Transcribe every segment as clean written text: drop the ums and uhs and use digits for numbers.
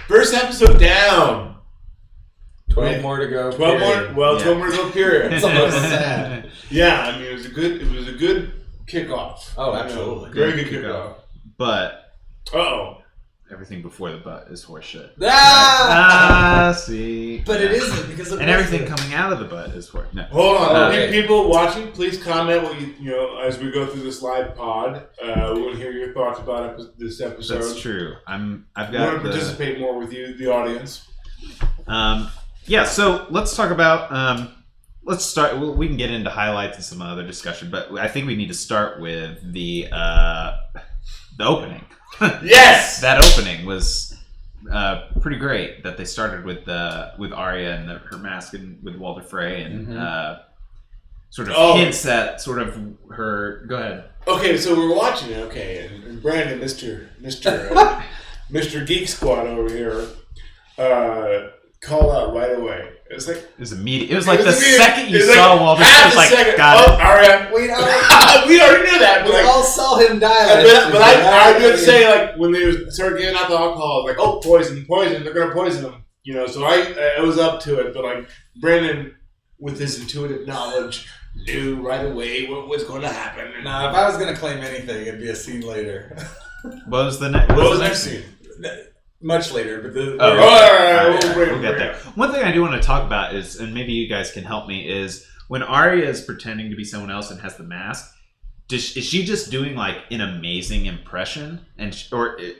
First episode down. 12 more to go. 12 more. Well, 12 more to go. Period. It's almost sad. Yeah, I mean, it was a good kickoff. Oh, absolutely. Very good kickoff. But Uh-oh. everything before the butt is horseshit. See. But it isn't because and everything coming out of the butt is horseshit. No. Hold on. Okay. People watching, please comment what you know as we go through this live pod. We want to hear your thoughts about this episode. That's true. I've We got want to participate more with you, the audience. Yeah, so let's talk about. Let's start. We can get into highlights and some other discussion, but I think we need to start with the opening. Yes, that opening was pretty great. That they started with Arya and her mask and with Walder Frey and sort of hints at sort of her. Go ahead. Okay, so we're watching it. Okay, and Brandon, Mr. Geek Squad over here, called out right away. It was like it was immediate. It was like the second you saw Walder, it was like got it. Arya, we already knew that. But we all saw him die. But I did say like when they started giving out the alcohol, like poison, they're gonna poison him. You know, so I was up to it. But like Brandon, with his intuitive knowledge, knew right away what was going to happen. Nah, if I was gonna claim anything, it'd be a scene later. What was the next? What was the next scene? Much later, but we'll get there. One thing I do want to talk about is, and maybe you guys can help me, is when Arya is pretending to be someone else and has the mask. Is she just doing like an amazing impression, and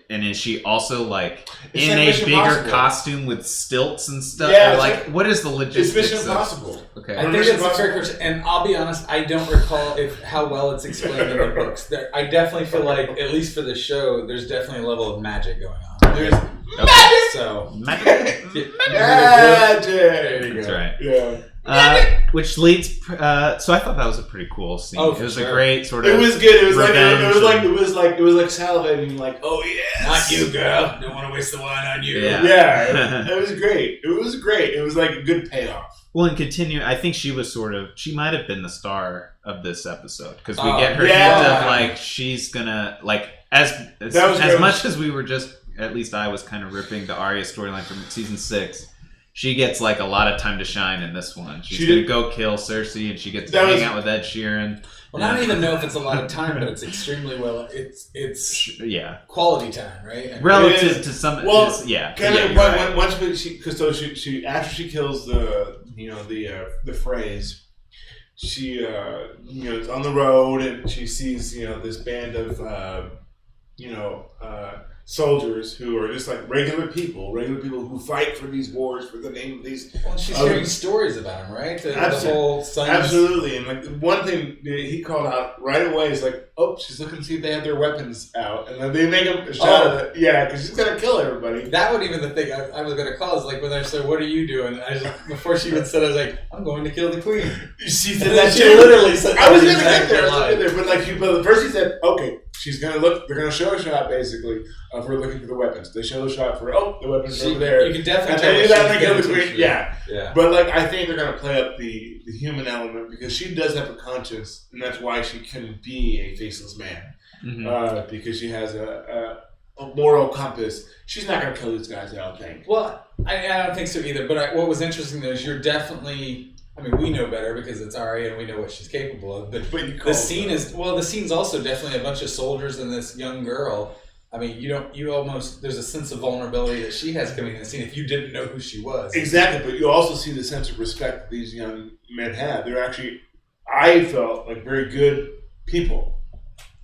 is she also like in a bigger costume with stilts and stuff? Yeah, or like what is the logistics? It's Mission Impossible. Okay, I think it's a fair question, and I'll be honest, I don't recall how well it's explained in the books. I definitely feel like, at least for the show, there's definitely a level of magic going on. There's magic. So magic. There you go. That's right. Yeah. Which leads. So I thought that was a pretty cool scene. Oh, it was sure. a great sort of. It was good. It was revenge like salivating. Like, oh yeah, not you, girl. Don't want to waste the wine on you. Yeah. It was great. It was great. It was like a good payoff. Well, and continue. I think she was she might have been the star of this episode because we get her hint of like she's gonna like as much as we were just, at least I was kind of ripping the Arya storyline from season 6. She gets like a lot of time to shine in this one. She's going to go kill Cersei, and she gets to hang out with Ed Sheeran. Well, I don't even know if it's a lot of time, but it's extremely well. It's quality time, right? And relative to some. Well, right. once she after she kills the Freys, she is on the road and she sees this band of soldiers who are just like regular people who fight for these wars for the name of these. Well, she's hearing stories about him, right? The whole science. Absolutely, and like one thing he called out right away is like, she's looking to see if they have their weapons out, and then they make a shot of it. Yeah, because she's gonna kill everybody. That would even the thing I was gonna call is like when they said, "What are you doing?" Before she even said, I was like, "I'm going to kill the queen." She said that. She literally said. I was gonna get there, but first he said, "Okay." She's gonna look. They're gonna show a shot basically of her looking for the weapons. They show a shot for the weapons are over there. You can definitely and tell. they do that and they kill the queen. Yeah. But like I think they're gonna play up the human element because she does have a conscience, and that's why she can be a faceless man. Mm-hmm. Because she has a moral compass. She's not gonna kill these guys. I don't think. Well, I don't think so either. But what was interesting though is you're definitely. I mean, we know better because it's Arya and we know what she's capable of. But the scene's also definitely a bunch of soldiers and this young girl. I mean, there's a sense of vulnerability that she has coming in the scene if you didn't know who she was. Exactly, but you also see the sense of respect that these young men have. They're actually, I felt like very good people.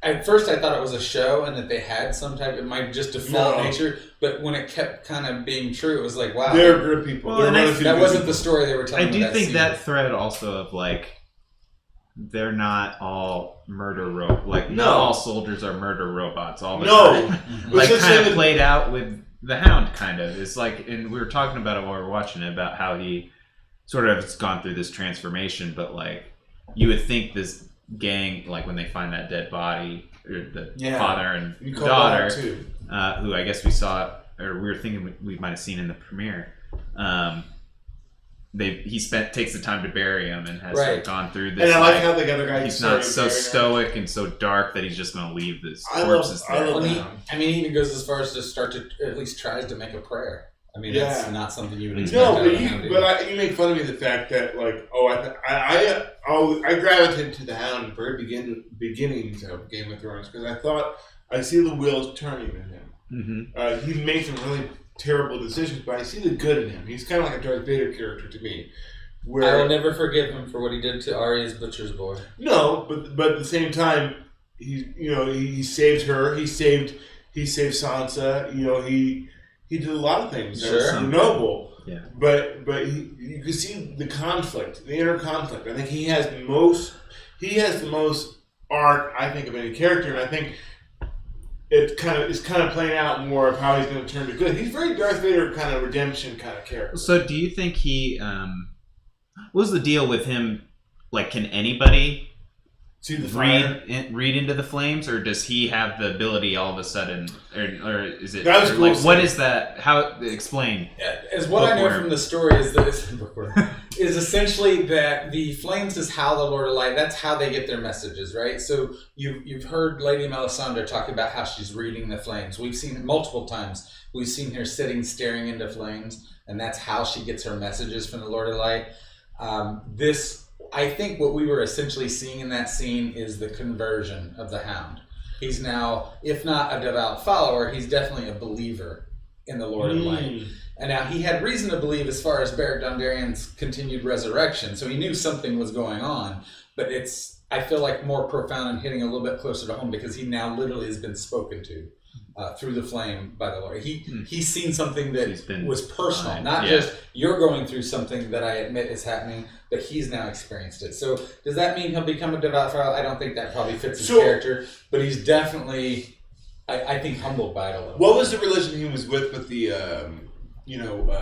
At first, I thought it was a show and that they had some type of my just default nature. But when it kept kind of being true, it was like, wow, they're good people. Well, that wasn't the story they were telling. I do think that thread also of like they're not all murder not all soldiers are murder robots all the time. Like kind of played out with the Hound. Kind of it's like, and we were talking about it while we were watching it about how he sort of has gone through this transformation, but like you would think this gang, like when they find that dead body, or the father and daughter, who I guess we saw, or we were thinking we might have seen in the premiere, takes the time to bury him and has gone through this. And I like how the other guy. He's not so stoic and so dark that he's just going to leave this corpses there. I mean, he even goes as far as to start to at least tries to make a prayer. I mean, that's not something you would expect. No, you make fun of me the fact that I gravitated to the Hound in the very beginnings of Game of Thrones because I thought I see the wheels turning in him. Mm-hmm. He made some really terrible decisions, but I see the good in him. He's kind of like a Darth Vader character to me. I will never forgive him for what he did to Arya's butcher's boy. No, but at the same time, he saved her. He saved Sansa. He did a lot of things that were noble. Yeah. But you can see the conflict, the inner conflict. I think he has the most arc, I think, of any character, and I think it's kind of playing out more of how he's going to turn to good. He's very Darth Vader kind of redemption kind of character. So do you think he what was the deal with him? Like, can anybody see the read into the flames, or does he have the ability all of a sudden, or is it? That was cool. Like, what is that? How explain? As what I know from the story is is essentially that the flames is how the Lord of Light. That's how they get their messages, right? So you've heard Lady Melisandre talk about how she's reading the flames. We've seen it multiple times. We've seen her sitting, staring into flames, and that's how she gets her messages from the Lord of Light. I think what we were essentially seeing in that scene is the conversion of the Hound. He's now, if not a devout follower, he's definitely a believer in the Lord of Light. And now he had reason to believe as far as Beric Dondarrion's continued resurrection, so he knew something was going on. But it's, I feel like, more profound and hitting a little bit closer to home because he now literally has been spoken to through the flame by the Lord. He's seen something that was personal, not just you're going through something that I admit is happening, but he's now experienced it. So does that mean he'll become a devout follower? I don't think that probably fits his character, but he's definitely, I think, humbled by it a little. What was the religion he was with the,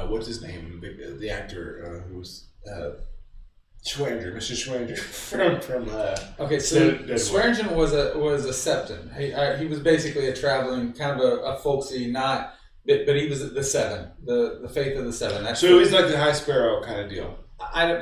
what's his name, the actor who was Mr. Schwanger from okay, so Swearingen was a septon. He was basically a traveling, kind of a folksy, but he was the Seven, the faith of the Seven. So he's like the High Sparrow kind of deal.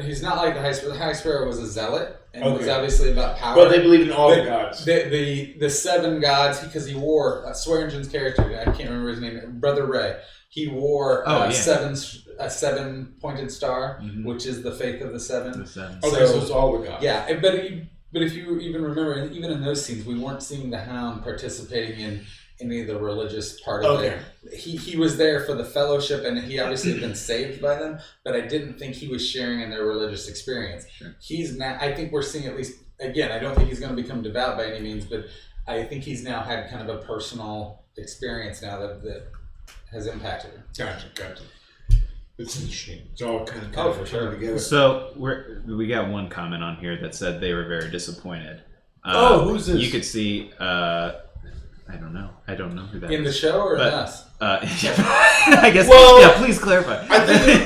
He's not like the High Sparrow. The High Sparrow was a zealot, and it was obviously about power. But they believe in all the gods. The seven gods, because he wore Swearingen's character. I can't remember his name. Brother Ray. He wore a seven-pointed star, which is the faith of the Seven. So it's all the gods. Yeah, but if you even remember, even in those scenes, we weren't seeing the Hound participating in any of the religious part of it. He was there for the fellowship, and he obviously had been saved by them, but I didn't think he was sharing in their religious experience. Sure. He's now, I think we're seeing, at least, again, I don't think he's going to become devout by any means, but I think he's now had kind of a personal experience now that has impacted him. Gotcha. It's interesting. It's all kind of for sure together. So we got one comment on here that said they were very disappointed. Who's this? You could see. I don't know who that is. In the show or in us? I guess. Well, yeah. Please clarify. I think,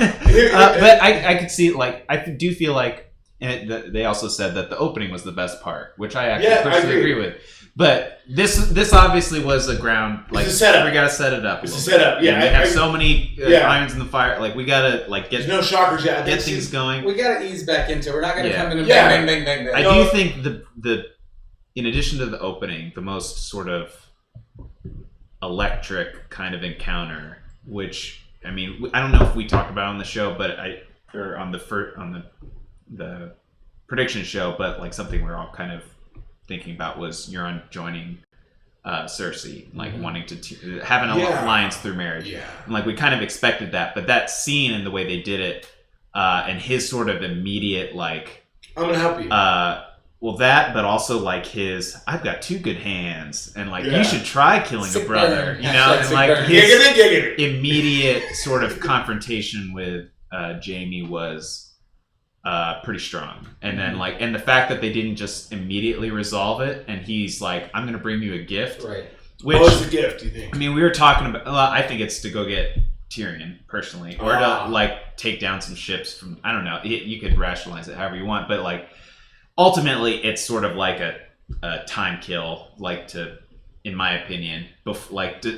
but I could see, like, I do feel like, and they also said that the opening was the best part, which I actually personally agree with. But this obviously was a ground, like, it's a setup. We gotta set it up. It's a setup. Yeah, we have so many irons in the fire. Like, we gotta get. There's no shockers yet. Get things going. We gotta ease back into it. We're not gonna come in and bang, bang, bang, bang. I do think the in addition to the opening, the most sort of electric kind of encounter, which, I mean, I don't know if we talked about on the show, but on the prediction show, but like something we're all kind of thinking about was Euron joining Cersei, like wanting to have an alliance through marriage. Yeah. And like we kind of expected that, but that scene and the way they did it, and his sort of immediate like, I'm gonna help you. Well, that, but also like his, I've got two good hands, and like you should try killing a brother, you know, and like his immediate sort of confrontation with Jaime was pretty strong, and then like, and the fact that they didn't just immediately resolve it, and he's like, I'm gonna bring you a gift, right? Which, what was the gift? Do you think? I mean, we were talking about. Well, I think it's to go get Tyrion personally, or to like take down some ships from. I don't know. You could rationalize it however you want, but like. Ultimately, it's sort of like a time kill, like to in my opinion,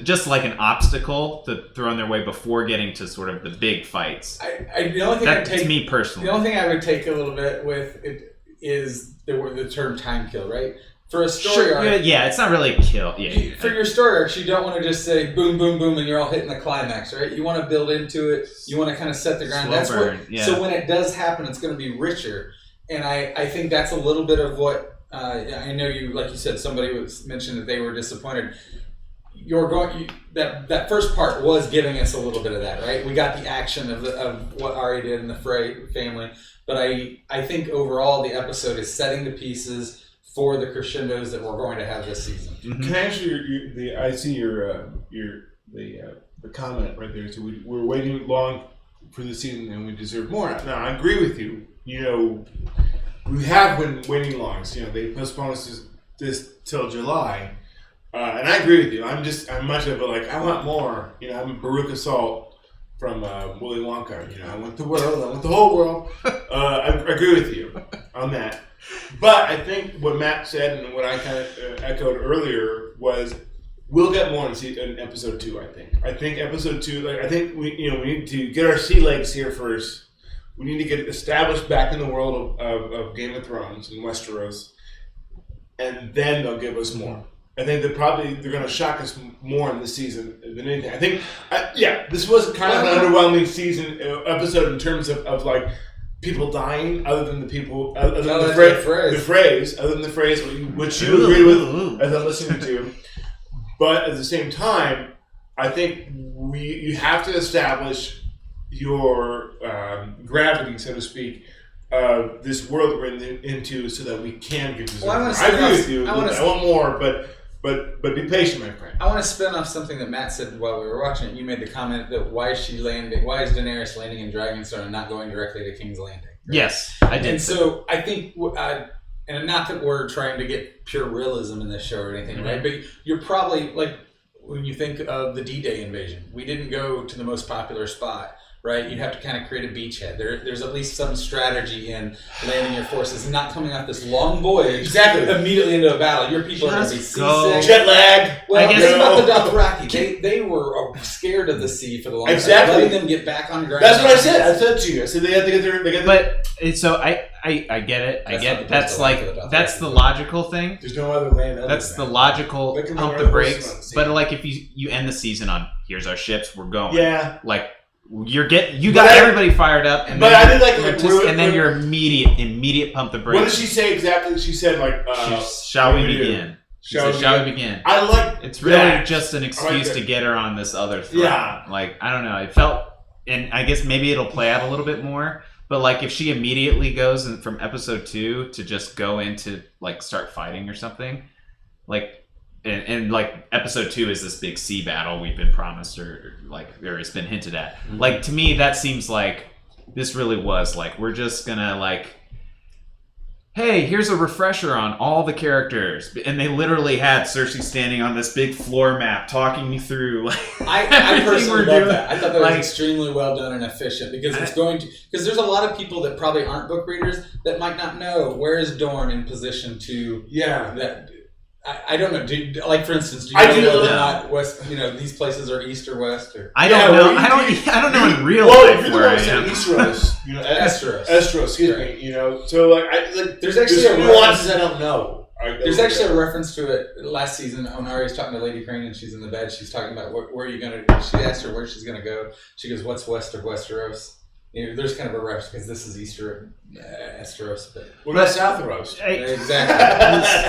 just like an obstacle to throw in their way before getting to sort of the big fights. The only thing That's me personally. The only thing I would take a little bit with it is the term time kill, right? For a story arc, it's not really a kill. For your story arcs, you don't want to just say boom, boom, boom, and you're all hitting the climax, right? You want to build into it. You want to kind of set the ground. Slow burn. So when it does happen, it's going to be richer. And I think that's a little bit of what I know. You, like you said, somebody mentioned that they were disappointed. That first part was giving us a little bit of that, right? We got the action of what Ari did in the Frey family, but I think overall the episode is setting the pieces for the crescendos that we're going to have this season. Mm-hmm. Can I answer I see the comment right there. So we're waiting long for the season and we deserve more. Now I agree with you. We have been waiting long. So, they postponed this till July, and I agree with you. I'm much of a I want more. I'm a Veruca Salt from Willy Wonka. I want the world. I want the whole world. I agree with you on that. But I think what Matt said and what I kind of echoed earlier was we'll get more in episode 2. I think episode 2. I think we need to get our sea legs here first. We need to get established back in the world of Game of Thrones and Westeros, and then they'll give us more. I think they're going to shock us more in this season than anything. I think, this was kind of an underwhelming episode in terms of people dying, other than the phrase, which you agree with, as I'm listening to. But at the same time, I think you have to establish your gravity, so to speak, of this world that we're into, so that we can get to. I agree with you. I want more, but be patient, my friend. I want to spin off something that Matt said while we were watching it. You made the comment that why is Daenerys landing in Dragonstone and not going directly to King's Landing? Right? Yes, I did. And so I think, and not that we're trying to get pure realism in this show or anything, right? But you're probably when you think of the D-Day invasion, we didn't go to the most popular spot. Right, you'd have to kind of create a beachhead. There's at least some strategy in landing your forces and not coming off this long voyage immediately into a battle. Your people are going to be seasick, jet lag. Well, think about the Dothraki. They were scared of the sea for the long time. Letting them get back on ground. That's what I said. I said to you. I said they had to get their. But so I get it. I get it. That's the logical thing. There's no other land. That's the logical pump the brakes. But if you end the season on here's our ships, we're going. Yeah. You got everybody fired up, and then you're immediate pump the brakes. What did she say exactly? She said shall we begin? Shall we begin? I like. It's really just an excuse to get her on this other throne. Yeah. I don't know. It felt, and I guess maybe it'll play out a little bit more. But if she immediately goes from episode 2 to just go into start fighting or something, And episode 2 is this big sea battle we've been promised or it's been hinted at. Mm-hmm. To me, that seems like this really was we're just gonna hey, here's a refresher on all the characters, and they literally had Cersei standing on this big floor map talking me through. I personally love that. I thought that was extremely well done and efficient because there's a lot of people that probably aren't book readers that might not know where is Dorne in position to that. I don't know. For instance, do you know whether or not West? These places are east or west? Or I don't know. I don't know in real life where I am. Easteros, Esteros. Excuse me. So there's actually some nuances I don't know. There's actually a reference to it last season when Arya's talking to Lady Crane and she's in the bed. She's talking about where are you going to. She asked her where she's going to go. She goes, "What's west of Westeros?" There's kind of a reference because this is Esteros. But what about Southeros? Exactly.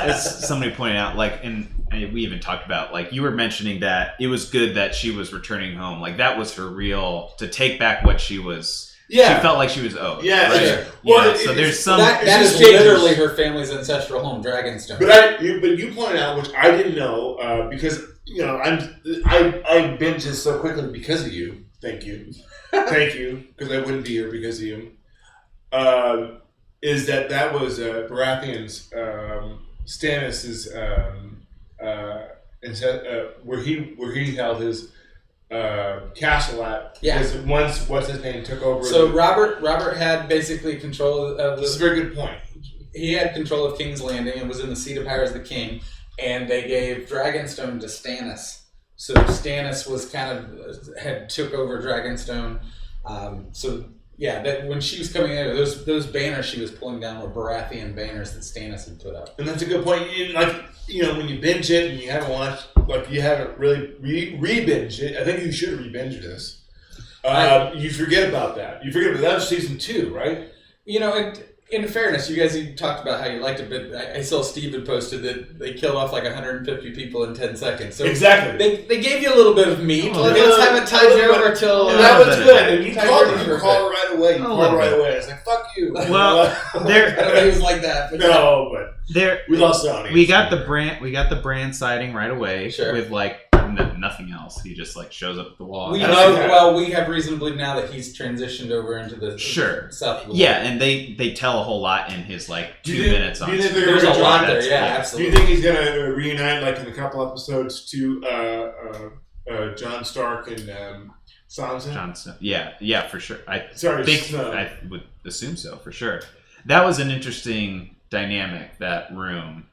As somebody pointed out, and we even talked about, you were mentioning that it was good that she was returning home. That was her real, to take back what she was. Yeah. She felt like she was owed. Yeah. Right? Well, so there's some. That is literally her family's ancestral home, Dragonstone. But you pointed out, which I didn't know, because I binged this so quickly because of you. Thank you. Thank you, because I wouldn't be here because of you. Is that was Baratheon's Stannis's where he held his castle at? Yeah. Because once what's his name took over. So Robert had basically control of. That's a very good point. He had control of King's Landing and was in the seat of power as the king. and they gave Dragonstone to Stannis. So Stannis was had took over Dragonstone. That when she was coming in, those banners she was pulling down were Baratheon banners that Stannis had put up. And that's a good point. When you binge it and you haven't watched, you haven't really re-binged it. I think you should re-binge this. You forget about that. That was season 2, right? In fairness, you guys talked about how you liked it, but I saw Steve had posted that they killed off 150 people in 10 seconds. So exactly. They gave you a little bit of meat. Let's have it tied over till... And that was good. And you called it right away. It's like, fuck you. Well, I don't think it was like that. But no, but we lost Sonny. We got the Bran sighting right away with nothing else. He just shows up at the wall. We have reason to believe now that he's transitioned over into the south of the wall. And they tell a whole lot in his 2 minutes on. There's a lot there, absolutely. Do you think he's gonna reunite in a couple episodes to Jon Stark and Sansa? Jon Snow. Yeah, for sure. I would assume so, for sure. That was an interesting dynamic, that room.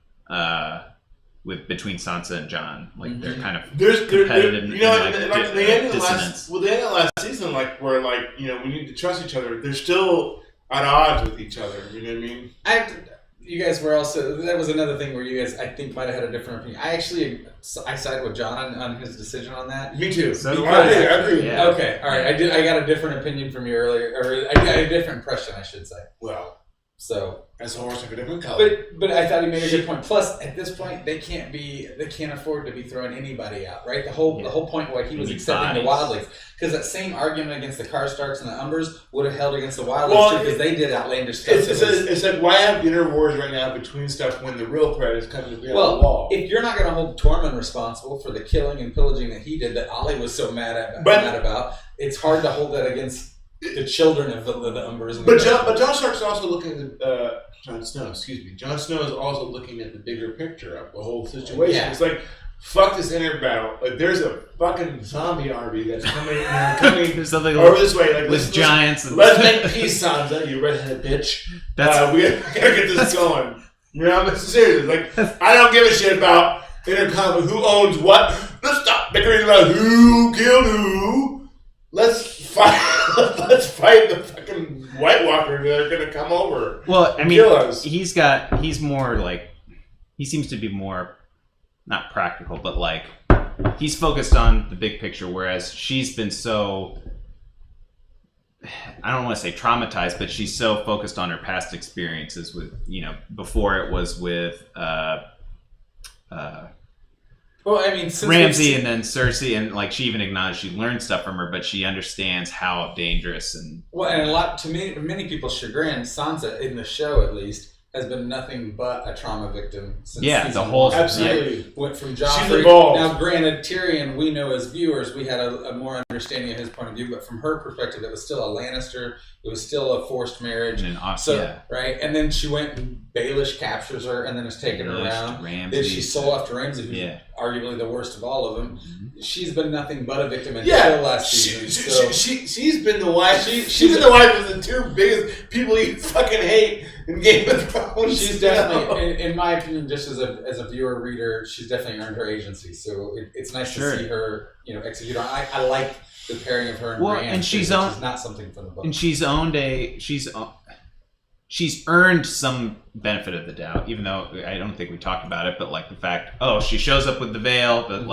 Between Sansa and Jon, they're kind of competitive. The end of last season, where we need to trust each other. They're still at odds with each other. You know what I mean? You guys were also. That was another thing where you guys, I think, might have had a different opinion. I sided with John on his decision on that. Me too. So I agree. Yeah. Okay, all right. I got a different opinion from you earlier, or I got a different impression, I should say. Well. So as a horse of a different color. But I thought he made a good point. Plus, at this point, they can't afford to be throwing anybody out, right? The whole point why he was accepting the Wildlings, because that same argument against the Karstarks and the Umbers would have held against the Wildlings too, because they did outlandish stuff. It's like, why have dinner wars right now between stuff when the real threat is coming to be on the wall? If you're not going to hold Tormund responsible for the killing and pillaging that he did, that Ollie was so mad about, it's hard to hold that against the children of the Umbers. But Jon Stark's also looking at Jon Snow. Excuse me. Jon Snow is also looking at the bigger picture of the whole situation. Yeah. It's like, fuck this inner battle. There's a fucking zombie army that's coming over this way. With giants. Let's make peace, Sansa. You redheaded bitch. We gotta get this going. I'm serious. I don't give a shit about intercom. Who owns what? Let's stop bickering about who killed who. Let's fight the fucking White Walkers that are going to come over. Well, kill us. He's more he seems to be more, not practical, but he's focused on the big picture, whereas she's been so, I don't want to say traumatized, but she's so focused on her past experiences with, before it was with, Ramsay and then Cersei, and she even acknowledged she learned stuff from her, but she understands how dangerous and many people's chagrin, Sansa in the show at least has been nothing but a trauma victim since the whole absolutely went from Joffrey. She's evolved. Now, granted, Tyrion, we know as viewers, we had a more understanding of his point of view, but from her perspective, it was still a Lannister. It was still a forced marriage. Right, and then she went and Baelish captures her, and then is taken around. Ramsay, then she's sold off to Ramsay, who's arguably the worst of all of them. Mm-hmm. She's been nothing but a victim until last season. She's been the wife. She's been the wife of the 2 biggest people you fucking hate in Game of Thrones. She's definitely, in my opinion, just as a viewer reader, she's definitely earned her agency. So it's nice to see her, execute on. I like the pairing of her and Bran, and she's not something from the book. And she's earned some benefit of the doubt, even though I don't think we talked about it, but the fact, she shows up with the veil, but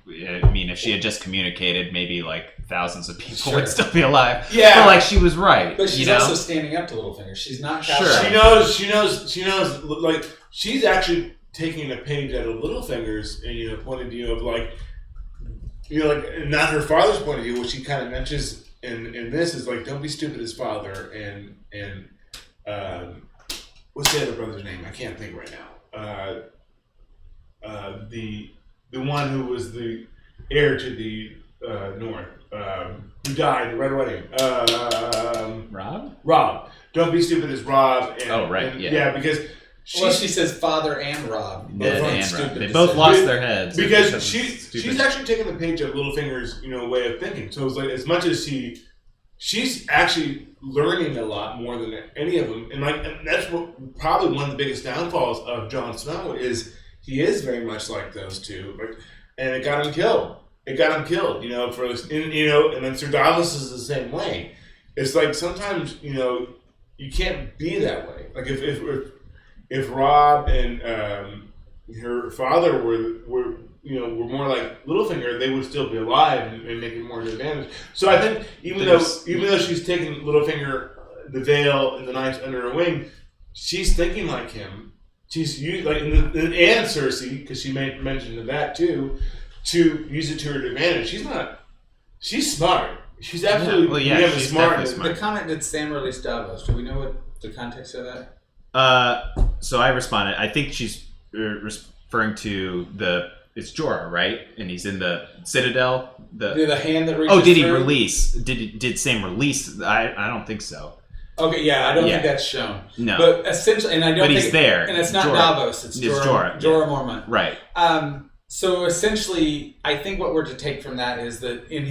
if she had just communicated, maybe thousands of people would still be alive. Yeah. But she's was right. But she's also standing up to Littlefinger. She's not She knows, she's actually taking a page out of Littlefinger's point of view of not her father's point of view, which she kind of mentions in this is don't be stupid as father and what's the other brother's name? I can't think right now. The one who was the heir to the North, who died right away. Robb. Don't be stupid as Robb. Because she says father and Robb. They both lost their heads because she's actually taken the page of Littlefinger's way of thinking. So it's as much as she's actually learning a lot more than any of them, and that's probably one of the biggest downfalls of Jon Snow is he is very much like those two, and it got him killed. And then Sir Davos is the same way. It's like sometimes you can't be that way. Like if Robb and her father were more like Littlefinger, they would still be alive and making more of an advantage. So I think even though she's taking Littlefinger, the veil, and the knights under her wing, she's thinking like him. She's like and Cersei, because she made mention of that too, to use it to her advantage. She's smart. She's absolutely she's smart. The comment that Sam released Davos. Do we know what the context of that? So I responded. I think she's referring to it's Jorah, right? And he's in the Citadel. The hand that reaches did he through? release? Did Sam release? I don't think so. Okay, yeah, I don't think that's shown. No, but essentially, and I don't. But he's there, and it's not Jorah. Davos. It's Jorah Mormont. Right. So essentially, I think what we're to take from that is that in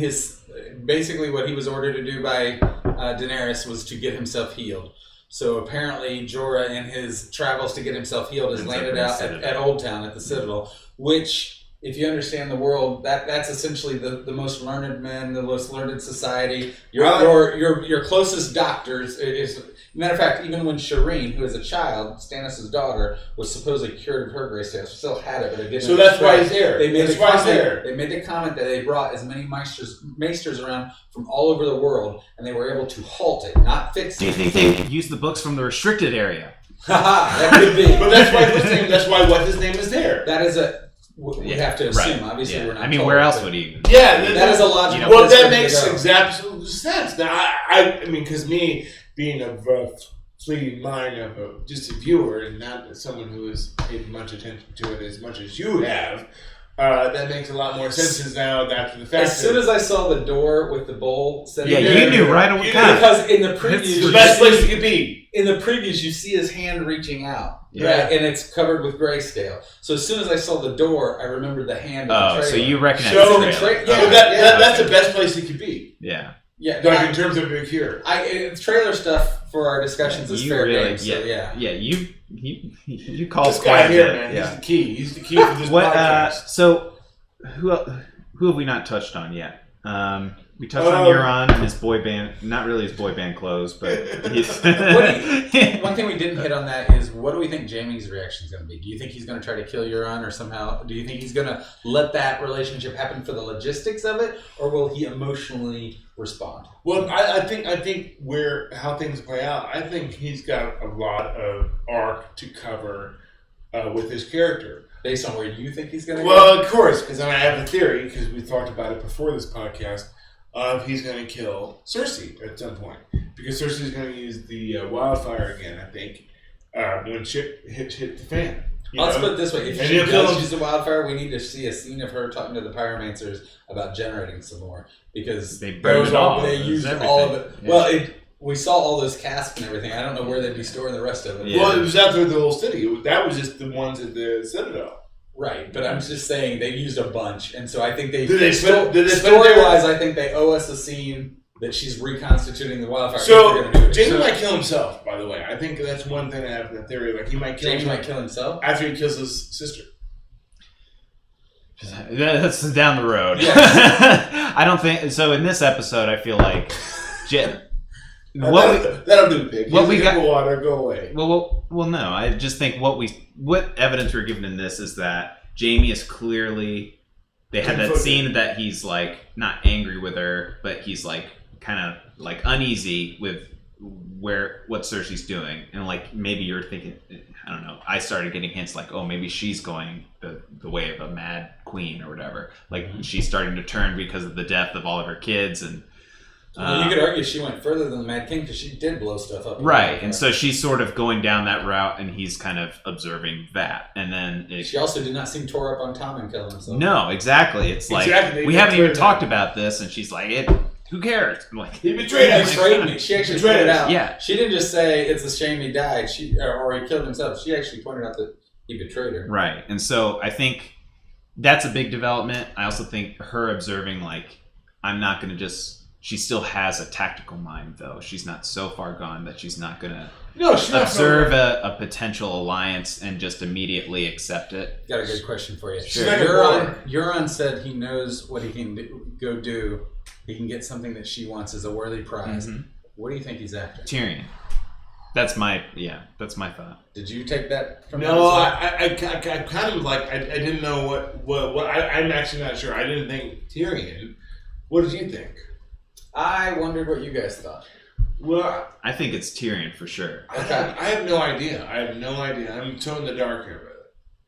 basically what he was ordered to do by Daenerys was to get himself healed. So apparently Jorah, in his travels to get himself healed, has landed out at Old Town, at the Citadel, which, if you understand the world, that's essentially the most learned men, the most learned society. Your closest doctors is. Matter of fact, even when Shireen, who is a child, Stannis' daughter, was supposedly cured of her grace tail, she still had it, but it didn't. So that's why he's there. They made the comment that they brought as many maesters around from all over the world, and they were able to halt it, not fix it. They used the books from the restricted area. That could be. But that's why what his name is there. That is we have to assume. Right. Obviously, we're not. I mean, where else would he? Yeah, that is a logical. Well, that makes absolute sense. Now, I mean, because me being a fleeting mind of just a viewer and not someone who has paid much attention to it as much as you have, that makes a lot more sense now after the fact. As soon as I saw the door with the bowl, you knew right away. Because in the previews, the best place it could be. In the previews, you see his hand reaching out, right? And it's covered with grayscale. So as soon as I saw the door, I remembered the hand. Oh, the so you recognize the trailer? That's the best place it could be. Yeah. Yeah, like in terms of here, trailer stuff for our discussions is fair game. So You call this guy here, man. Yeah. He's the key. He's the key for this podcast. So who have we not touched on yet? We touched on Euron and his boy band. Not really his boy band clothes, but one thing we didn't hit on that is, what do we think Jaime's reaction is going to be? Do you think he's going to try to kill Euron, or somehow do you think he's going to let that relationship happen for the logistics of it, or will he emotionally respond? Well, I think how things play out, I think he's got a lot of arc to cover with his character. Based on where you think he's going to go? Well, of course, because I have a theory, because we talked about it before this podcast, of he's going to kill Cersei at some point. Because Cersei's going to use the wildfire again, I think, when shit hit the fan. Let's put it this way. If she does use the wildfire, we need to see a scene of her talking to the pyromancers about generating some more. Because they burned it all. They used all of it. Yeah. Well, we saw all those casks and everything. I don't know where they'd be storing the rest of it. Yeah. Well, it was out through the whole city. That was just the ones at the Citadel. Right, but I'm just saying they used a bunch, and so I think story-wise, I think they owe us a scene that she's reconstituting the wildfire. So Jaime might kill himself. By the way, I think that's one thing I have in the theory. Like he might kill himself after he kills his sister. That's down the road. Yes. I don't think so. In this episode, I feel like that'll do, pig. What we got? Water, go away. Well, no. I just think what evidence we're given in this is that Jaime is clearly. They had that scene that he's like not angry with her, but he's like kind of like uneasy with what Cersei's doing, and like maybe you're thinking, I don't know. I started getting hints like, oh, maybe she's going the way of a mad queen or whatever. Like she's starting to turn because of the death of all of her kids and. Well, you could argue she went further than the Mad King because she did blow stuff up. Right, and so she's sort of going down that route, and he's kind of observing that. And then she also did not seem tore up on Tom and kill himself. No, exactly. It's like we haven't even talked about this, and she's like, "Who cares?" I'm like, he betrayed me. She actually pointed out. Yeah, she didn't just say it's a shame he died. Or he killed himself. She actually pointed out that he betrayed her. Right, and so I think that's a big development. I also think her observing, like, I'm not going to just. She still has a tactical mind, though. She's not so far gone that she's not going to No, she's not observe a potential alliance and just immediately accept it. Got a good question for you. Sure. Euron said he knows what he can go do. He can get something that she wants as a worthy prize. Mm-hmm. What do you think he's after? Tyrion. That's my thought. Did you take that from No, I kind of like, I didn't know what I'm actually not sure. I didn't think Tyrion. What did you think? I wondered what you guys thought. Well, I think it's Tyrion for sure. I have no idea. I'm so in the dark here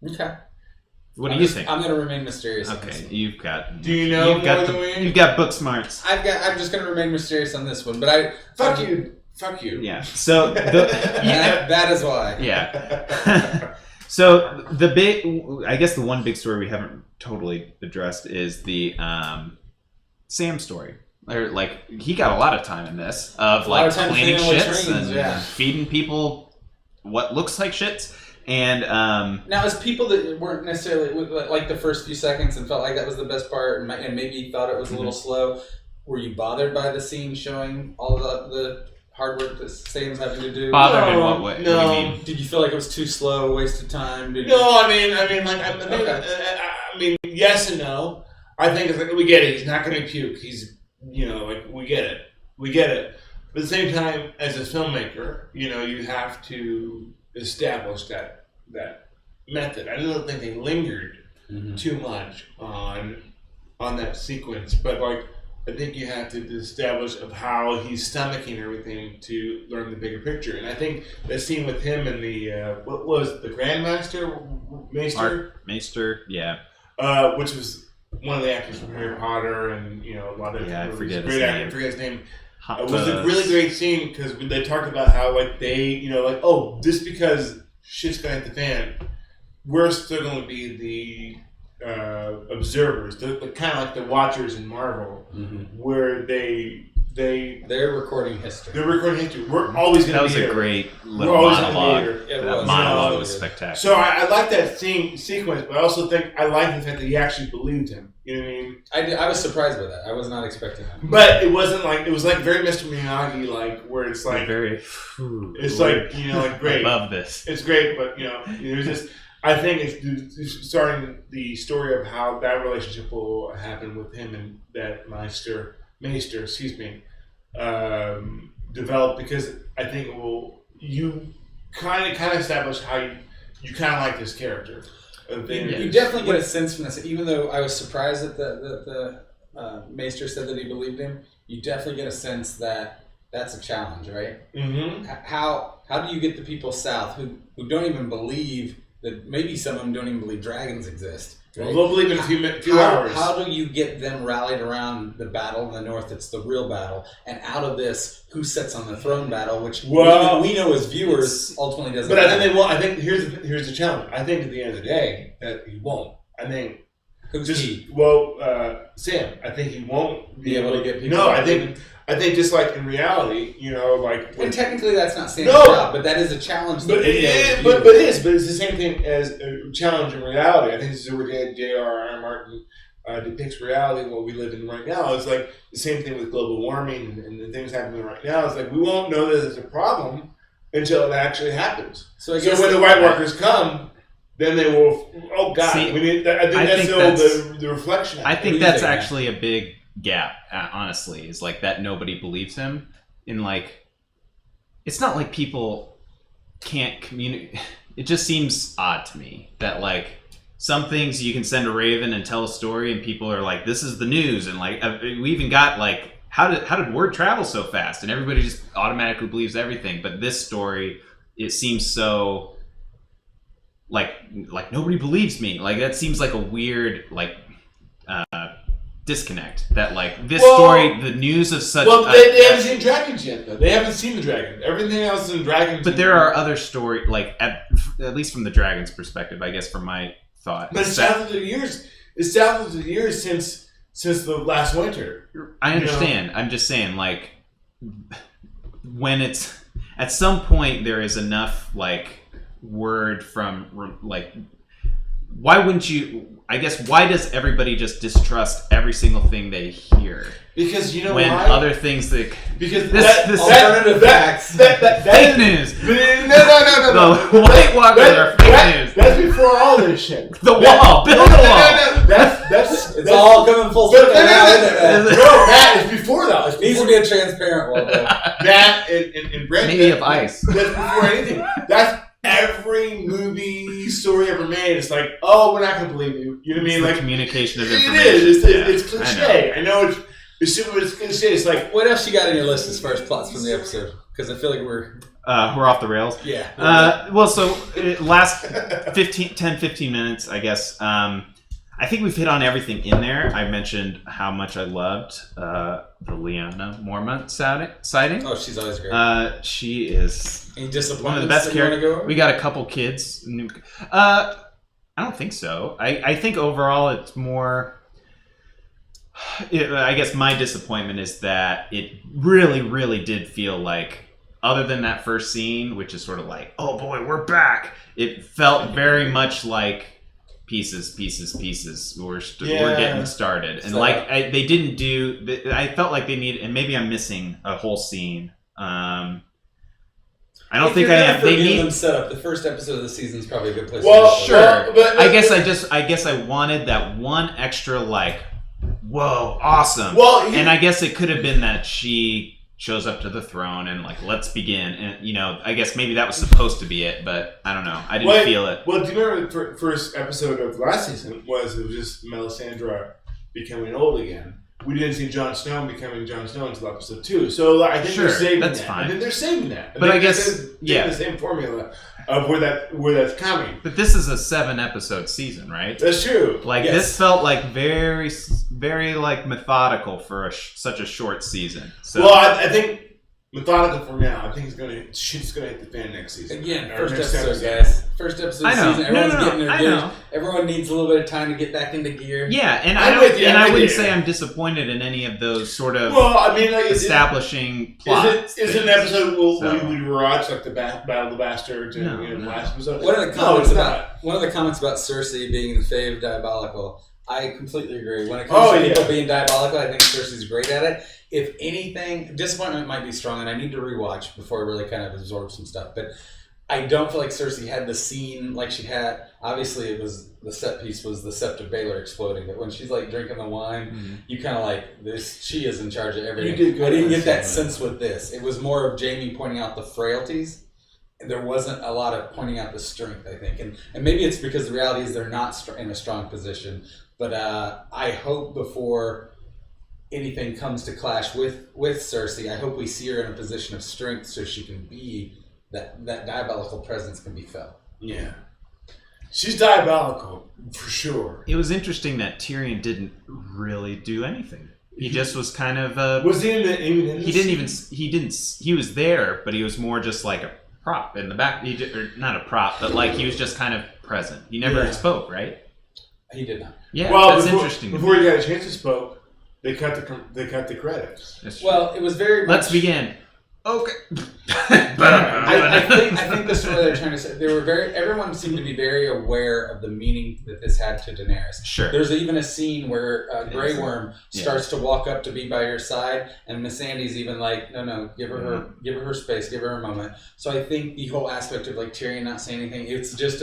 with it. Okay. What do you think? I'm going to remain mysterious. Okay, you've got. Do you know more than we? You've got book smarts. I'm just going to remain mysterious on this one, but Fuck you. Fuck you. Yeah. So that is why. Yeah. So I guess the one big story we haven't totally addressed is the Sam story. Or like he got a lot of time in this of like cleaning shits and feeding people what looks like shits. And now, as people that weren't necessarily like the first few seconds and felt like that was the best part, and maybe thought it was a little slow, were you bothered by the scene showing all the hard work that Sam's having to do? Bothered in what way? No. What do you mean? Did you feel like it was too slow, wasted time? I mean, yes and no. I think it's like, we get it. He's not going to puke. He's, we get it. But at the same time, as a filmmaker, you have to establish that method. I don't think they lingered too much on that sequence, but like I think you have to establish of how he's stomaching everything to learn the bigger picture. And I think the scene with him and the what was the Grandmaster Maester, yeah, which was one of the actors from Harry Potter and a lot of I forget his name. I forget his name. It was a really great scene because they talked about how like they just because shit's gonna hit the fan, we're still gonna be the observers, the kind of like the watchers in Marvel, where they're recording history. They're recording history. We're always going to be here. That was a great little monologue. That monologue was spectacular. So I like that sequence, but I also think I like the fact that he actually believed him. You know what I mean? I was surprised by that. I was not expecting that. But it wasn't like, it was like very Mr. Miyagi, like where it's like it's like like great. I love this. It's great, but there's just. I think it's starting the story of how that relationship will happen with him and that Maester, develop, because I think it will. You kind of establish how you kind of like this character. You definitely get a sense from this, even though I was surprised that the Maester said that he believed him. You definitely get a sense that that's a challenge, right? Mm-hmm. How do you get the people south who don't even believe that? Maybe some of them don't even believe dragons exist. Right? Well, they'll believe in a few hours. How do you get them rallied around the battle in the north? It's the real battle. And out of this, who sits on the throne battle, which we know as viewers ultimately doesn't matter. I think they won't. I think here's the challenge. I think at the end of the day that he won't. I think who's he? Well, Sam. I think he won't be able to get people. No, I think just like in reality, and technically that's not Sam's job, but that is a challenge. But it is the same thing as a challenge in reality. I think this is where J.R.R. Martin depicts reality, what we live in right now. It's like the same thing with global warming and the things happening right now. It's like we won't know that it's a problem until it actually happens. So when the White Walkers come, then they will. Oh God, we need. I think that's still the reflection. I think that's actually a big gap, honestly, is like that nobody believes him. In like, it's not like people can't communicate. It just seems odd to me that like some things you can send a raven and tell a story and people are like, this is the news, and like we even got like how did word travel so fast, and everybody just automatically believes everything. But this story, it seems so like nobody believes me. Like that seems like a weird like disconnect. That like this story, the news of such. Well, they haven't seen dragons yet, though. They haven't seen the dragon. Everything else in dragons. But there are other stories, like at least from the dragon's perspective, I guess, from my thought. But it's thousands of years. It's thousands of years since the last winter. I understand. I'm just saying, like, when it's at some point there is enough like word from like, why wouldn't you? I guess why does everybody just distrust every single thing they hear? Because you know when why? Other things that alternative facts, fake news. No. The White Walkers are fake news. That's before all this shit. The wall, build the wall. It's all coming full circle. No, Matt, it's before that. It needs to be a transparent wall, though. Matt and Brent. Maybe of ice. That's before anything. That's every movie story ever made. It's like, oh, we're not going to believe you. You know what I mean? It's like communication of information. It is. It's cliche. I know it's super. It's cliche. It's like, what else you got on your list as far as plots from the episode? Because I feel like we're off the rails. Yeah. Well, so last 10-15 minutes, I guess. I think we've hit on everything in there. I mentioned how much I loved the Lyanna Mormont sighting. Oh, she's always great. She is one of the best characters. We got a couple kids. I don't think so. I think overall it's more... I guess my disappointment is that it really, really did feel like, other than that first scene, which is sort of like, oh boy, we're back. It felt very much like pieces. We're getting started, and they didn't do. I felt like they need, and maybe I'm missing a whole scene. I don't think I am. They need them set up. The first episode of the season is probably a good place. Well, sure, but I guess I wanted that one extra whoa, awesome. Well, and I guess it could have been that she shows up to the throne and let's begin. And I guess maybe that was supposed to be it, but I don't know. I didn't feel it. Well, do you remember the first episode of last season it was just Melisandre becoming old again? We didn't see Jon Snow becoming Jon Snow until episode 2. So I think they're saving that. Fine. I think they're saving that. But I guess the same formula of where that's coming. But this is a 7-episode season, right? That's true. This felt like very, very methodical for such a short season. So, well, I think methodical for now. I think shit's gonna hit the fan next season. Again, first episode, guys. First episode of the season. Everyone's getting their gears. Everyone needs a little bit of time to get back into gear. Yeah, and I wouldn't say I'm disappointed in any of those sort of establishing plots. Is it an episode we watch the Battle of the Bastards and the last episode? One of the comments about Cersei being the fave diabolical. I completely agree. When it comes to people being diabolical, I think Cersei's great at it. If anything, disappointment might be strong, and I need to rewatch before I really kind of absorb some stuff. But I don't feel like Cersei had the scene like she had. Obviously, it was the set piece was the Sept of Baelor exploding. But when she's drinking the wine, you kind of this. She is in charge of everything. I didn't get that sense with this. It was more of Jaime pointing out the frailties. There wasn't a lot of pointing out the strength, I think, and maybe it's because the reality is they're not in a strong position. But I hope before anything comes to clash with Cersei, I hope we see her in a position of strength so she can be that diabolical presence can be felt. Yeah, she's diabolical for sure. It was interesting that Tyrion didn't really do anything. He just was kind of was he in he was there, but he was more just like a prop in the back. Not a prop, but he was just kind of present. He never spoke, right? He did not. Yeah, that's interesting. Before he got a chance to spoke, they cut the credits. Well, it was very. Let's begin. Okay. I think the story they're trying to say, everyone seemed to be very aware of the meaning that this had to Daenerys. Sure. There's even a scene where Grey Worm starts to walk up to be by her side, and Missandei's even no, give her her space, give her her moment. So I think the whole aspect of Tyrion not saying anything, it's just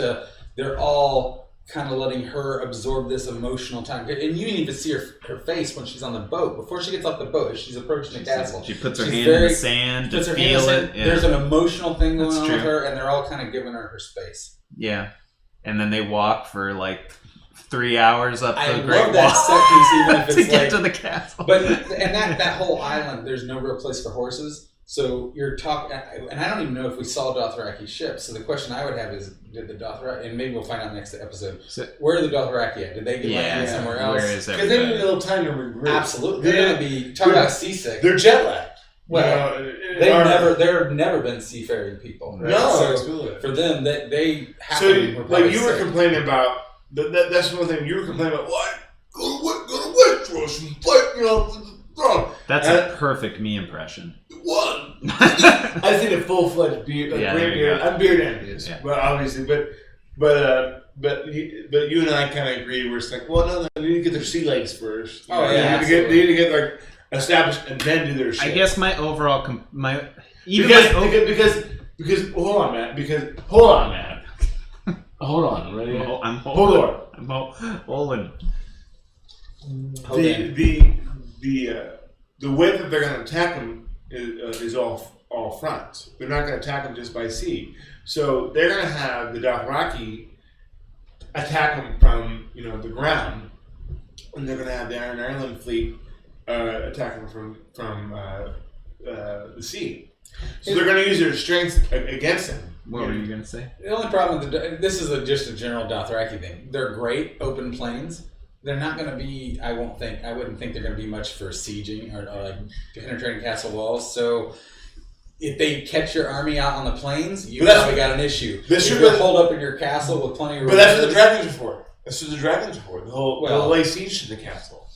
they're all kind of letting her absorb this emotional time. And you didn't even see her face when she's on the boat. Before she gets off the boat, as she's approaching the castle. She puts her hand in the sand to feel it. Yeah. There's an emotional thing going on with her, and they're all kind of giving her space. Yeah. And then they walk for 3 hours up the Great Wall. I love that set piece, even if it's to get to the castle. But and that whole island, there's no real place for horses. So you're talking, and I don't even know if we saw Dothraki's ship. So the question I would have is, did the Dothraki, and maybe we'll find out next episode, where are the Dothraki at? Did they get landed somewhere else? Where is because they need a little time to regroup. Absolutely. They're going to be, talking about seasick. They're jet lagged. Well, they've never been seafaring people. Right? No, so absolutely. For them, they have to be. So you were complaining about, that's one thing, you were complaining about, go to Westeros and fight, That's a perfect me impression. One. I think a full-fledged beard. There you go. I'm beard envious, but obviously, but But you and I kind of agreed. We're just like, well, no, they need to get their sea legs first. Oh yeah, they need to get like established and then do their shit. I guess my overall because hold on, man. Hold on, ready? I'm holding. The way that they're going to attack them is all fronts. They're not going to attack them just by sea. So they're going to have the Dothraki attack them from the ground, and they're going to have the Iron Island fleet attack them from the sea. So they're going to use their strength against them. What were you going to say? The only problem with this is just a general Dothraki thing. They're great open plains. They're not going to be. I wouldn't think they're going to be much for sieging or like penetrating castle walls. So if they catch your army out on the plains, you probably got an issue. If you're holed up in your castle with plenty of. But that's what the dragons are for. That's what the dragons are for. They'll lay siege to the castle.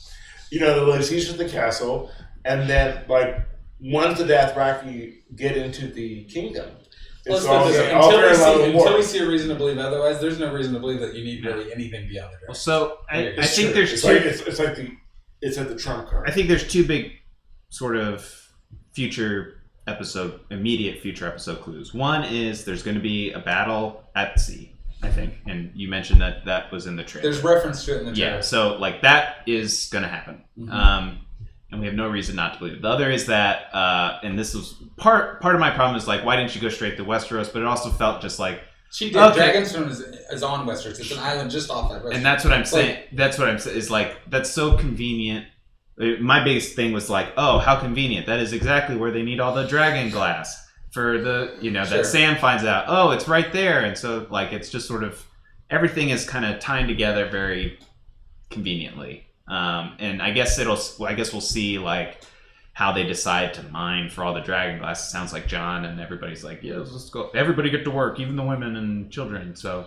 They'll lay siege to the castle, and then like once the Dothraki get into the kingdom. Until we see a reason to believe otherwise, there's no reason to believe that you need really anything beyond the dragon. So I think there's it's like the trump card. I think there's two big sort of immediate future episode clues. One is there's going to be a battle at sea, I think, and you mentioned that was in the trailer. There's reference to it in the trailer. Yeah, so like that is going to happen. Mm-hmm. And we have no reason not to believe it. The other is that, and this was part of my problem is like, why didn't you go straight to Westeros? But it also felt just like she did. Okay. Dragonstone is on Westeros. It's an island just off that. Westeros. And that's what I'm saying. That's what I'm saying is like that's so convenient. My biggest thing was like, oh, how convenient. That is exactly where they need all the dragon glass for the that Sam finds out. Oh, it's right there, and so like it's just sort of everything is kind of tying together very conveniently. And I guess we'll see like how they decide to mine for all the dragon glass. It sounds like Jon and everybody's like, yeah, let's go. Everybody get to work, even the women and children. So,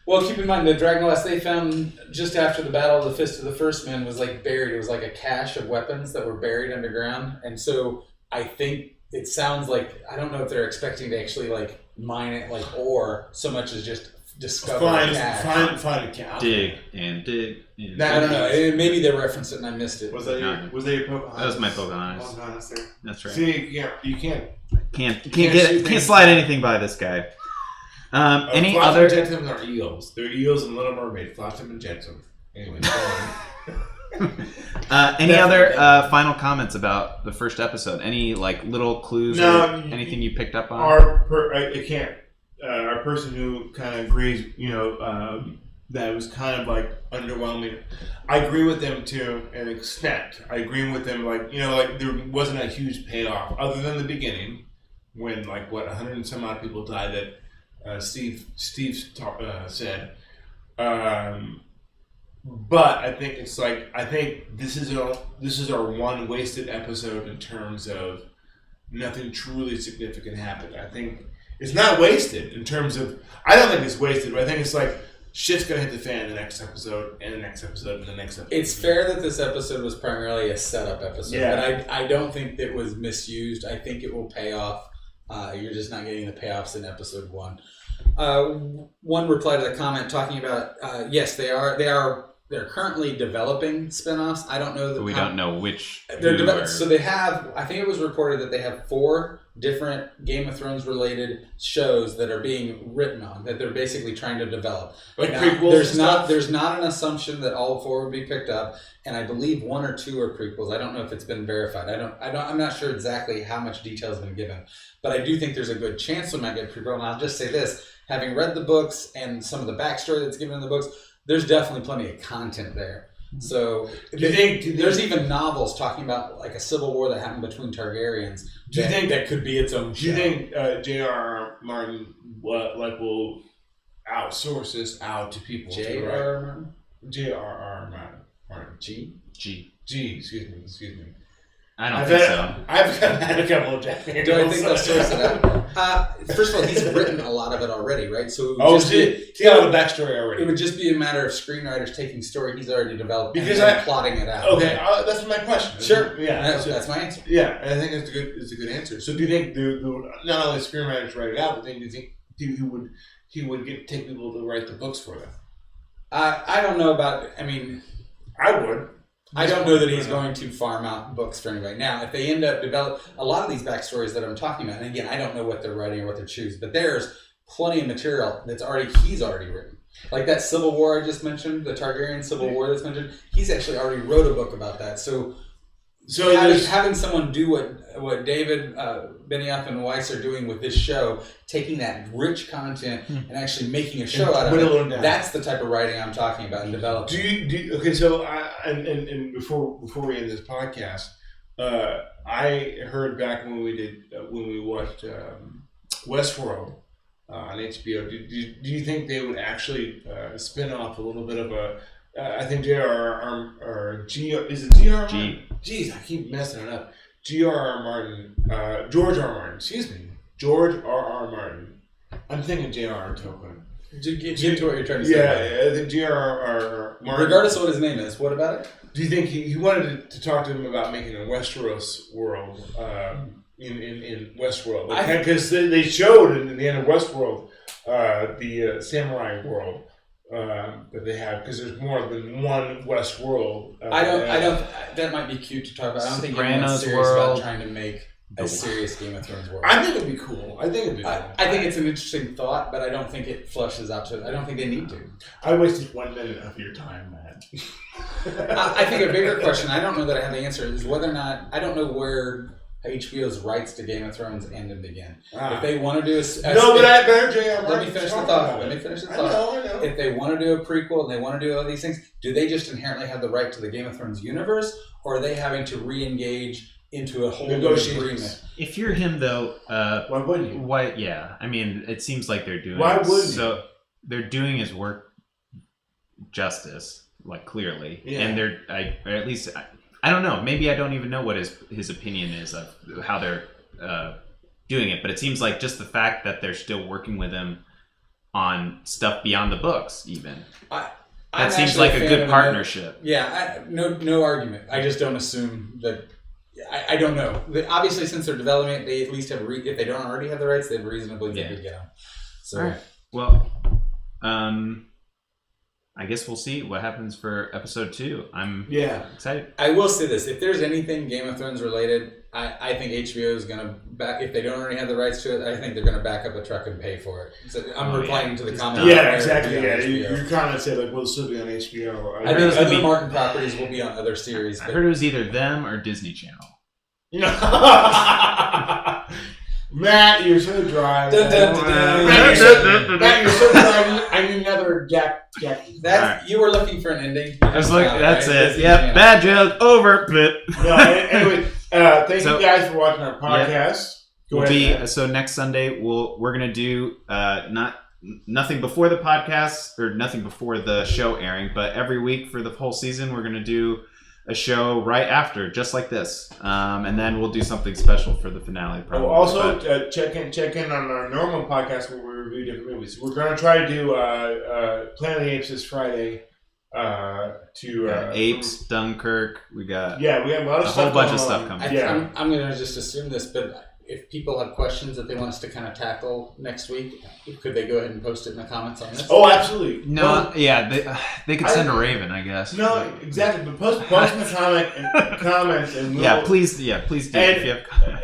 well, keep in mind the dragon glass they found just after the Battle of the Fist of the First Men was like buried. It was like a cache of weapons that were buried underground, and so I think it sounds like I don't know if they're expecting to actually like mine it like ore so much as just discover find a cache. Dig and dig. I don't know. Maybe they referenced it and I missed it. Was that your Pocahontas? That was my Pocahontas. Pocahontas there. That's right. See, you can't slide anything by this guy. Any other? Flotsam and Jetsam are eels. They're eels in Little Mermaid. Flotsam and Jetsam. Anyway. Any other final comments about the first episode? Any like little clues or anything you picked up on? Our person who kind of agrees, that was kind of like underwhelming. I agree with them to an extent. I agree with them, like there wasn't a huge payoff other than the beginning when 100 and some odd people died that Steve said. But I think it's this is our one wasted episode in terms of nothing truly significant happened. I think it's not wasted in terms of. I don't think it's wasted, but I think it's like shit's gonna hit the fan in the next episode, and the next episode, and the next episode. It's fair that this episode was primarily a setup episode, but I don't think it was misused. I think it will pay off. You're just not getting the payoffs in episode 1. One reply to the comment talking about yes, they're currently developing spinoffs. I don't know that we don't know which. So they have. I think it was reported that they have 4 different Game of Thrones related shows that are being written on that they're basically trying to develop. There's not an assumption that all 4 would be picked up, and I believe 1 or 2 are prequels. I don't know if it's been verified. I'm not sure exactly how much detail has been given, but I do think there's a good chance we might get prequel. And I'll just say this: having read the books and some of the backstory that's given in the books, there's definitely plenty of content there. So there's even novels talking about like a civil war that happened between Targaryens. Do you think that could be its own show? Do you think J.R.R. Martin will outsource this out to people? J.R.R. Martin? J.R.R. Martin. G. Excuse me. I don't think so. I've had a couple of Jack Daniels. Do I think they'll source it out? First of all, he's written a lot of it already, right? So he got all the backstory already. It would just be a matter of screenwriters taking story he's already developed and plotting it out. Okay, that's my question. Sure, that's my answer. Yeah, and I think it's a good answer. So do you think not only screenwriters write it out, but do you think he would take people to write the books for them? I don't know about. I mean, I would. I don't know that he's going to farm out books for anybody. Now, if they end up developing a lot of these backstories that I'm talking about, and again, I don't know what they're writing or what they're choosing, but there's plenty of material that's he's already written. Like that Civil War I just mentioned, the Targaryen Civil War that's mentioned, he's actually already wrote a book about that. So having someone do what David Benioff and Weiss are doing with this show, taking that rich content and actually making a show out of it, that's the type of writing I'm talking about and developing. Okay, so and before we end this podcast, I heard back when we watched Westworld on HBO. Do you think they would actually spin off a little bit of a? I think Jeez, I keep messing it up. George R. R. Martin. Excuse me, George R. R. Martin. I'm thinking J.R.R. Tolkien. Get into what you're trying to say. Yeah, I think J.R.R. Martin. Regardless of what his name is, what about it? Do you think he wanted to talk to him about making a Westeros world in Westworld? Because they showed in the end of Westworld the samurai world. That they have, because there's more than one West world. I don't. That might be cute to talk about. I don't think anyone's serious about trying to make a serious Game of Thrones world. I think it'd be cool. I think it's an interesting thought, but I don't think it flushes out to. I don't think they need to. I wasted 1 minute of your time, Matt. I think a bigger question. I don't know that I have the answer. Is whether or not I don't know where HBO's rights to Game of Thrones end and begin. If they want to do let me finish the thought. I know. If they want to do a prequel and they want to do all these things, do they just inherently have the right to the Game of Thrones universe, or are they having to re-engage into a whole new agreement? If you're him, though, why wouldn't you? Why? Yeah, I mean, it seems like they're doing. Why wouldn't you? So they're doing his work justice, like clearly, and they're or at least. I don't know. Maybe I don't even know what his opinion is of how they're doing it, but it seems like just the fact that they're still working with him on stuff beyond the books, even that seems like a good partnership. No argument. I just don't assume that. I don't know. Obviously, since they're developing it, they at least have. If they don't already have the rights, they've reasonably get them. So, all right. Well, I guess we'll see what happens for episode 2. I'm excited. I will say this: if there's anything Game of Thrones related, I think HBO is going to back. If they don't already have the rights to it, I think they're going to back up a truck and pay for it. So I'm replying to the comment. Yeah, exactly. Yeah, your comment said like, "Will still be on HBO." I think other Martin properties will be on other series. I heard it was either them or Disney Channel. Matt, you're so dry. Matt, you're so dry. I need another Jack. You were looking for an ending. I was like, that's it. Yep, bad joke, over. Anyway, thank you guys for watching our podcast. So next Sunday we're gonna do nothing before the podcast or nothing before the show airing, but every week for the whole season we're gonna do a show right after, just like this, and then we'll do something special for the finale. Probably. We'll also check in on our normal podcast where we review different movies. We're going to try to do Planet of the Apes this Friday. Apes, Dunkirk. We have a lot of a whole bunch of stuff coming. I'm going to just assume this, but if people have questions that they want us to kind of tackle next week, could they go ahead and post it in the comments on this? Oh, absolutely. No, they could send a Raven, I guess. No, exactly. But post in the comments and please do.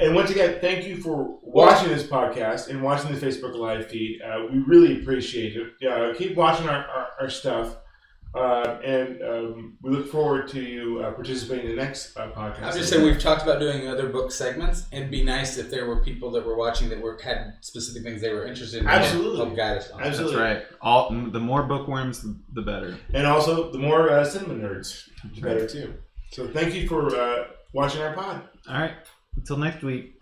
And once again, thank you for watching this podcast and watching the Facebook Live feed. We really appreciate it. Keep watching our stuff. We look forward to you participating in the next podcast. I'm just saying we've talked about doing other book segments. It'd be nice if there were people that were watching that had specific things they were interested in. Absolutely, help guide us on. Absolutely, that's right. The more bookworms, the better. And also, the more cinema nerds, the better too. So thank you for watching our pod. All right, until next week.